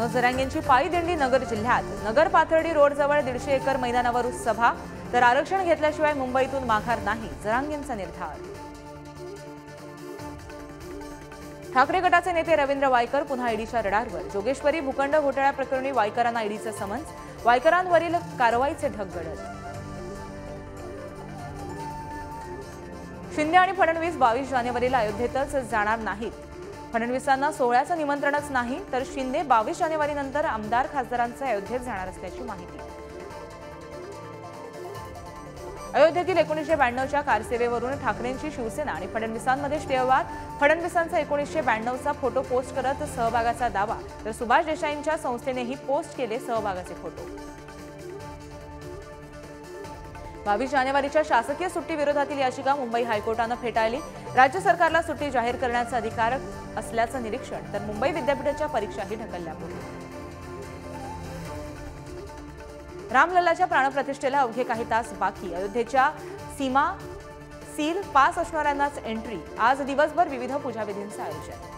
मनोज जरांगेंची पायी दिंडी नगर जिल्ह्यात नगर पाथर्डी रोड जवळ 150 एकर मैदानावर सभा, तर आरक्षण घेतल्याशिवाय मुंबईतून माघार नाही, जरांगेंचा निर्धार। ठाकरे गटाचे नेते रवींद्र वायकर पुन्हा ईडीच्या रडारवर। जोगेश्वरी भूखंड घोटाळ्या प्रकरणी वायकरांना ईडीचं समन्स, वायकरांवरील कारवाईचे ढग गडद। शिंदे आणि फडणवीस 22 जानेवारीला अयोध्येतच जाणार नाहीत। फडणवीसांना सोहळ्याचं निमंत्रणच नाही, तर शिंदे 22 जानेवारीनंतर आमदार खासदारांचे अयोध्येत जाणार असल्याची माहिती। अयोध्येतील 1992च्या कारसेवेवरून ठाकरेंची शिवसेना आणि फडणवीसांमध्ये वाद। फडणवीसांचा 1992चा फोटो पोस्ट करत सहभागाचा दावा, तर सुभाष देसाईंच्या संस्थेनेही पोस्ट केले सहभागाचे फोटो। 22 जानेवारीच्या शासकीय सुट्टी विरोधातील याचिका मुंबई हायकोर्टाने फेटाळली। राज्य सरकारला सुट्टी जाहीर करण्याचा अधिकार असल्याचं निरीक्षण, तर मुंबई विद्यापीठाच्या परीक्षाही ढकलल्या पुढे। रामलल्लाच्या प्राणप्रतिष्ठेला अवघे काही तास बाकी। अयोध्येच्या सीमा सील पास असणाऱ्यांनाच एंट्री। आज दिवसभर विविध पूजाविधींचं आयोजन।